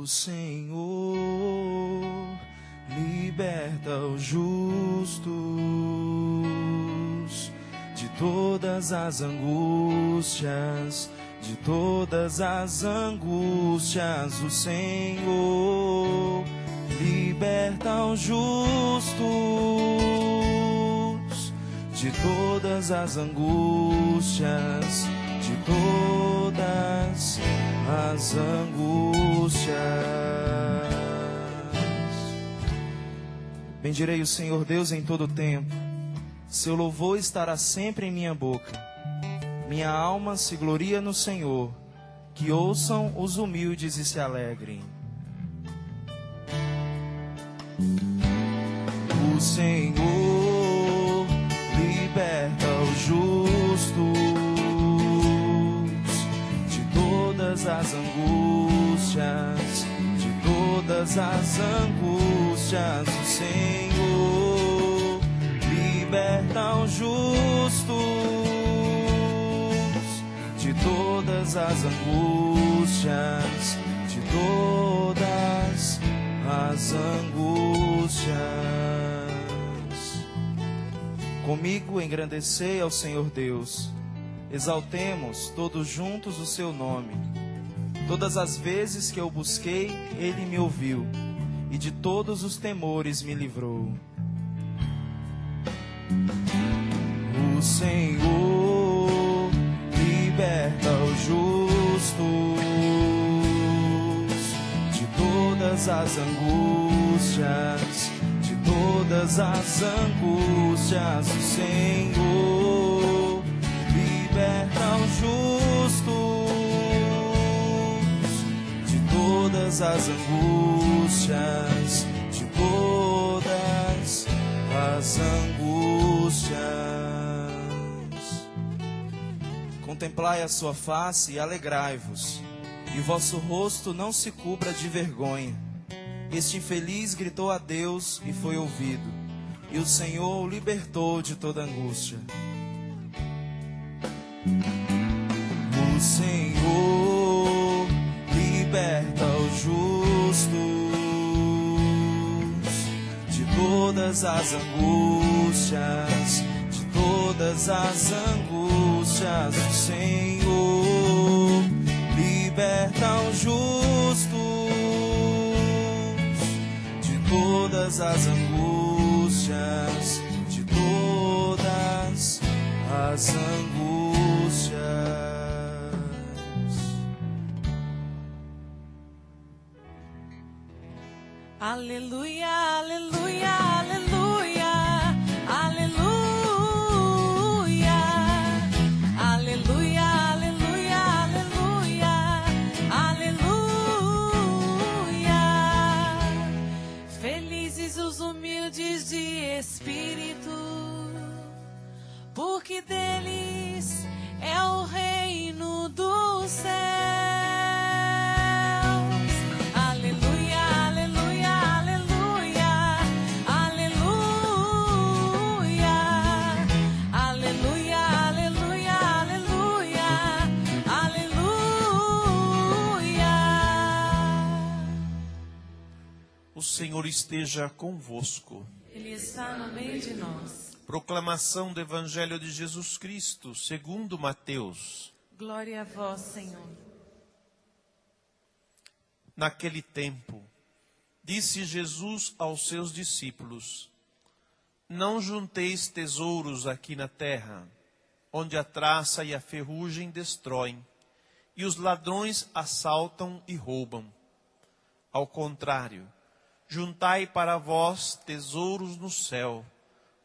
O Senhor liberta os justos de todas as angústias, de todas as angústias. O Senhor liberta os justos de todas as angústias, de todas as angústias. Bendirei o Senhor Deus em todo o tempo, seu louvor estará sempre em minha boca. Minha alma se gloria no Senhor, que ouçam os humildes e se alegrem. O Senhor liberta os justos de todas as angústias, de todas as angústias. O Senhor liberta os justos de todas as angústias, de todas as angústias. Comigo engrandecei ao Senhor Deus, exaltemos todos juntos o seu nome. Todas as vezes que eu busquei, ele me ouviu, e de todos os temores me livrou. O Senhor liberta os justos de todas as angústias, de todas as angústias. O Senhor liberta os justos de todas as angústias, de todas as angústias. Contemplai a sua face e alegrai-vos, e vosso rosto não se cubra de vergonha. Este infeliz gritou a Deus e foi ouvido, e o Senhor o libertou de toda angústia. O Senhor liberta os justos de todas as angústias, de todas as angústias. O Senhor liberta os justos de todas as angústias, de todas as angústias. Aleluia, aleluia, aleluia, aleluia, aleluia, aleluia, aleluia, aleluia. Felizes os humildes de espírito, porque deles é o reino dos céus. O Senhor esteja convosco. Ele está no meio de nós. Proclamação do Evangelho de Jesus Cristo, segundo Mateus. Glória a vós, Senhor. Naquele tempo, disse Jesus aos seus discípulos: Não junteis tesouros aqui na terra, onde a traça e a ferrugem destroem, e os ladrões assaltam e roubam. Ao contrário, juntai para vós tesouros no céu,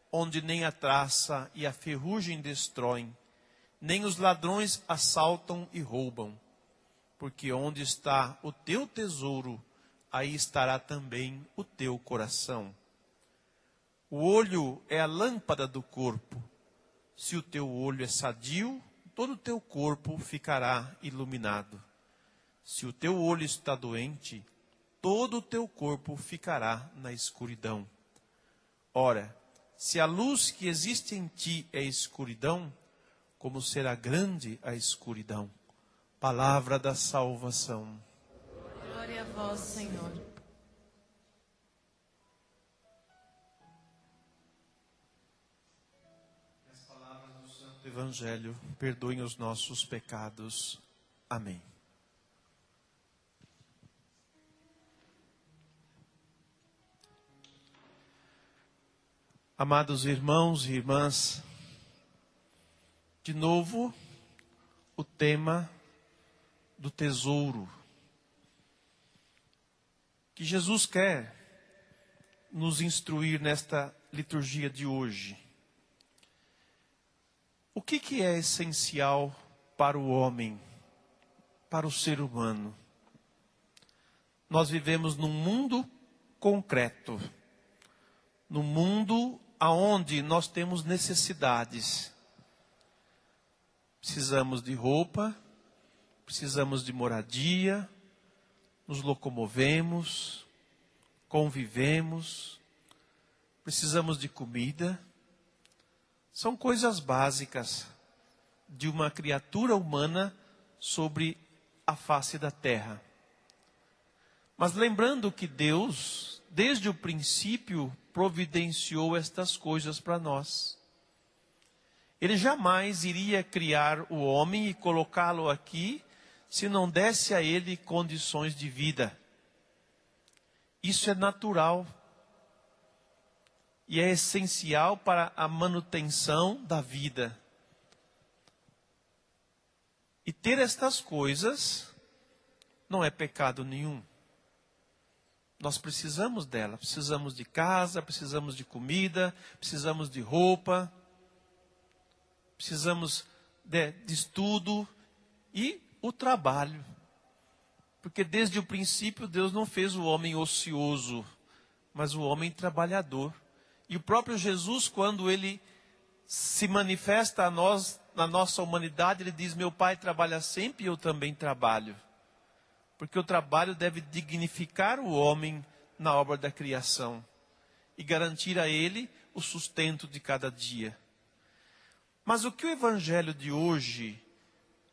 onde nem a traça e a ferrugem destroem, nem os ladrões assaltam e roubam. Porque onde está o teu tesouro, aí estará também o teu coração. O olho é a lâmpada do corpo. Se o teu olho é sadio, todo o teu corpo ficará iluminado. Se o teu olho está doente, todo o teu corpo ficará na escuridão. Ora, se a luz que existe em ti é escuridão, como será grande a escuridão? Palavra da salvação. Glória Glória a vós, Senhor. As palavras do Santo Evangelho perdoem os nossos pecados. Amém. Amados irmãos e irmãs, de novo, o tema do tesouro, que Jesus quer nos instruir nesta liturgia de hoje. O que é essencial para o homem, para o ser humano? Nós vivemos num mundo concreto, num mundo aonde nós temos necessidades. Precisamos de roupa, precisamos de moradia, nos locomovemos, convivemos, precisamos de comida. São coisas básicas de uma criatura humana sobre a face da terra. Mas lembrando que Deus, desde o princípio, providenciou estas coisas para nós. Ele jamais iria criar o homem e colocá-lo aqui se não desse a ele condições de vida. Isso é natural e é essencial para a manutenção da vida. E ter estas coisas não é pecado nenhum. Nós precisamos dela, precisamos de casa, precisamos de comida, precisamos de roupa, precisamos de estudo e o trabalho. Porque desde o princípio Deus não fez o homem ocioso, mas o homem trabalhador. E o próprio Jesus, quando ele se manifesta a nós, na nossa humanidade, ele diz: meu Pai trabalha sempre e eu também trabalho. Porque o trabalho deve dignificar o homem na obra da criação e garantir a ele o sustento de cada dia. Mas o que o Evangelho de hoje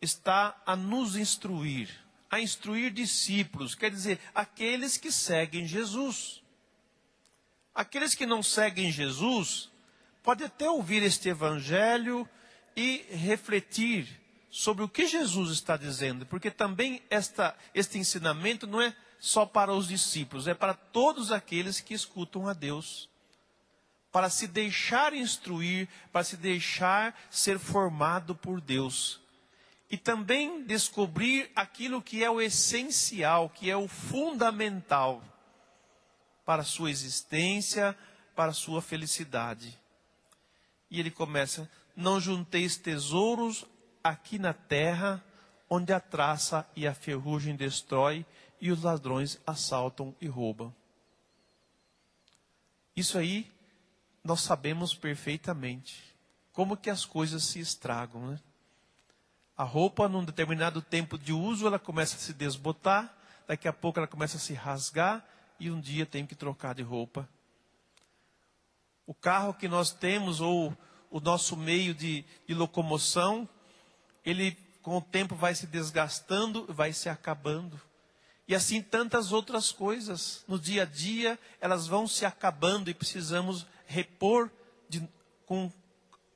está a nos instruir, a instruir discípulos, quer dizer, aqueles que seguem Jesus. Aqueles que não seguem Jesus, podem até ouvir este Evangelho e refletir sobre o que Jesus está dizendo, porque também este ensinamento não é só para os discípulos, é para todos aqueles que escutam a Deus, para se deixar instruir, para se deixar ser formado por Deus, e também descobrir aquilo que é o essencial, que é o fundamental para a sua existência, para a sua felicidade. E ele começa: não junteis tesouros aqui na terra, onde a traça e a ferrugem destrói e os ladrões assaltam e roubam. Isso aí nós sabemos perfeitamente. Como que as coisas se estragam, né? A roupa, num determinado tempo de uso, ela começa a se desbotar, daqui a pouco ela começa a se rasgar e um dia tem que trocar de roupa. O carro que nós temos, ou o nosso meio de locomoção, ele com o tempo vai se desgastando, vai se acabando. E assim tantas outras coisas. No dia a dia, elas vão se acabando e precisamos repor com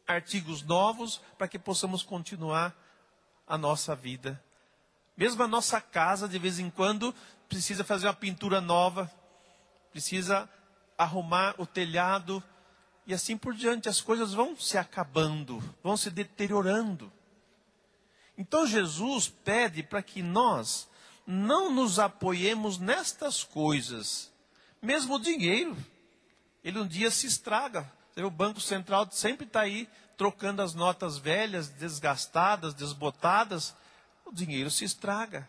artigos novos para que possamos continuar a nossa vida. Mesmo a nossa casa, de vez em quando, precisa fazer uma pintura nova, precisa arrumar o telhado, e assim por diante. As coisas vão se acabando, vão se deteriorando. Então Jesus pede para que nós não nos apoiemos nestas coisas. Mesmo o dinheiro, ele um dia se estraga. O Banco Central sempre está aí trocando as notas velhas, desgastadas, desbotadas. O dinheiro se estraga.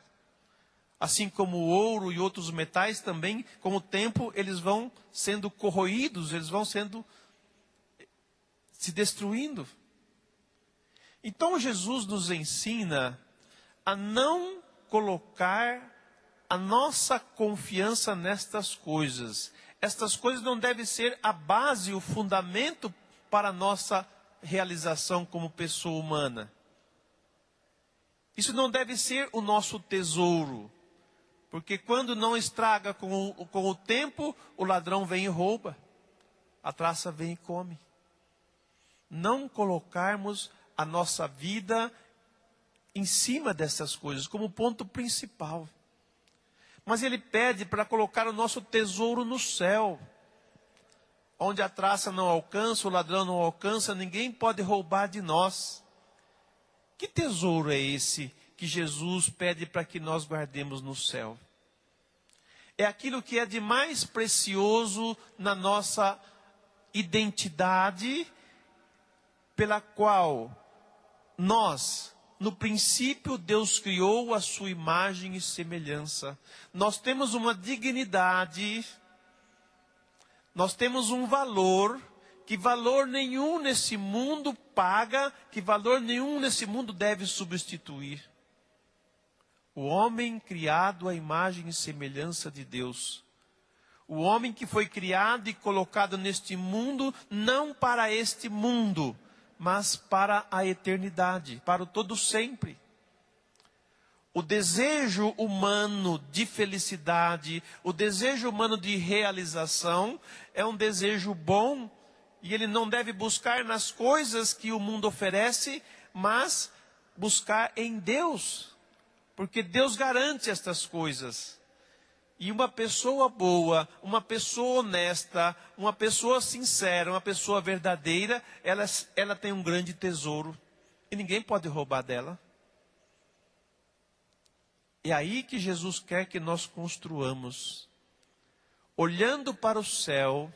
Assim como o ouro e outros metais também, com o tempo eles vão sendo corroídos, eles vão se destruindo. Então Jesus nos ensina a não colocar a nossa confiança nestas coisas. Estas coisas não devem ser a base, o fundamento para a nossa realização como pessoa humana. Isso não deve ser o nosso tesouro. Porque quando não estraga com o tempo, o ladrão vem e rouba. A traça vem e come. Não colocarmos a nossa vida em cima dessas coisas, como ponto principal. Mas ele pede para colocar o nosso tesouro no céu. Onde a traça não alcança, o ladrão não alcança, ninguém pode roubar de nós. Que tesouro é esse que Jesus pede para que nós guardemos no céu? É aquilo que é de mais precioso na nossa identidade, pela qual nós, no princípio, Deus criou a sua imagem e semelhança. Nós temos uma dignidade, nós temos um valor, que valor nenhum nesse mundo paga, que valor nenhum nesse mundo deve substituir. O homem criado à imagem e semelhança de Deus. O homem que foi criado e colocado neste mundo, não para este mundo, mas para a eternidade, para o todo sempre. O desejo humano de felicidade, o desejo humano de realização, é um desejo bom, e ele não deve buscar nas coisas que o mundo oferece, mas buscar em Deus, porque Deus garante estas coisas. E uma pessoa boa, uma pessoa honesta, uma pessoa sincera, uma pessoa verdadeira, ela tem um grande tesouro. E ninguém pode roubar dela. É aí que Jesus quer que nós construamos. Olhando para o céu,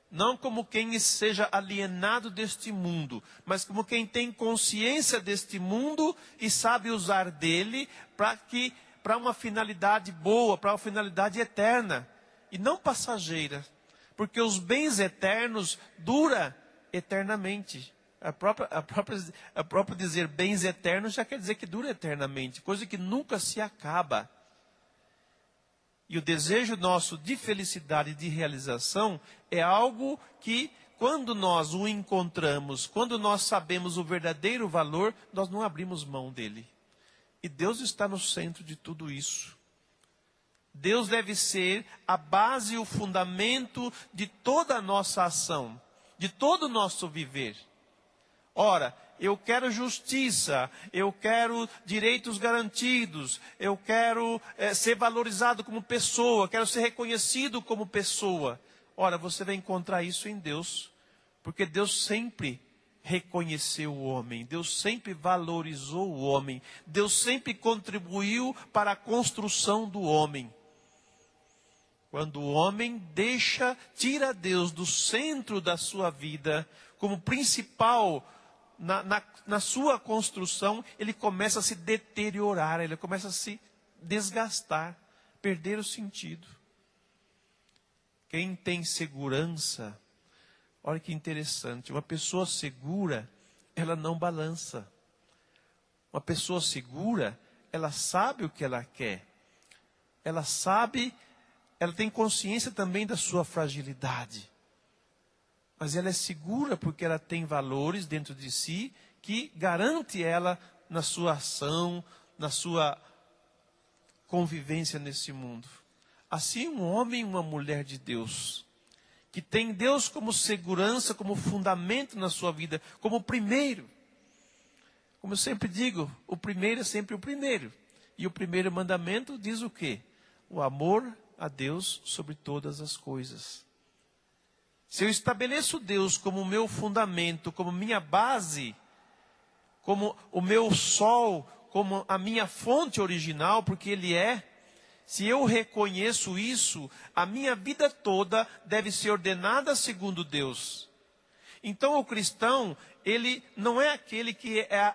não como quem seja alienado deste mundo, mas como quem tem consciência deste mundo e sabe usar dele para uma finalidade boa, para uma finalidade eterna, e não passageira, porque os bens eternos duram eternamente. A própria dizer bens eternos já quer dizer que dura eternamente, coisa que nunca se acaba. E o desejo nosso de felicidade e de realização é algo que, quando nós o encontramos, quando nós sabemos o verdadeiro valor, nós não abrimos mão dele. E Deus está no centro de tudo isso. Deus deve ser a base e o fundamento de toda a nossa ação, de todo o nosso viver. Ora, eu quero justiça, eu quero direitos garantidos, eu quero ser valorizado como pessoa, quero ser reconhecido como pessoa. Ora, você vai encontrar isso em Deus, porque Deus sempre reconheceu o homem, Deus sempre valorizou o homem, Deus sempre contribuiu para a construção do homem. Quando o homem tira Deus do centro da sua vida, como principal na sua construção, ele começa a se deteriorar, ele começa a se desgastar, perder o sentido. Quem tem segurança, olha que interessante, uma pessoa segura, ela não balança. Uma pessoa segura, ela sabe o que ela quer. Ela tem consciência também da sua fragilidade. Mas ela é segura porque ela tem valores dentro de si que garante ela na sua ação, na sua convivência nesse mundo. Assim, um homem e uma mulher de Deus, que tem Deus como segurança, como fundamento na sua vida, como primeiro. Como eu sempre digo, o primeiro é sempre o primeiro. E o primeiro mandamento diz o quê? O amor a Deus sobre todas as coisas. Se eu estabeleço Deus como meu fundamento, como minha base, como o meu sol, como a minha fonte original, porque Ele é, se eu reconheço isso, a minha vida toda deve ser ordenada segundo Deus. Então o cristão, ele não é aquele que é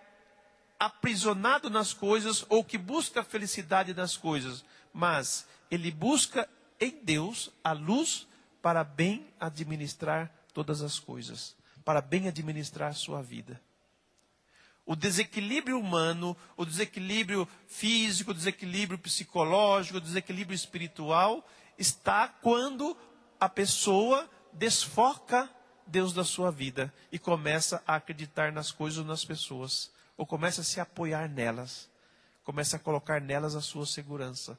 aprisionado nas coisas ou que busca a felicidade nas coisas, mas ele busca em Deus a luz para bem administrar todas as coisas, para bem administrar a sua vida. O desequilíbrio humano, o desequilíbrio físico, o desequilíbrio psicológico, o desequilíbrio espiritual, está quando a pessoa desfoca Deus da sua vida e começa a acreditar nas coisas ou nas pessoas, ou começa a se apoiar nelas, começa a colocar nelas a sua segurança.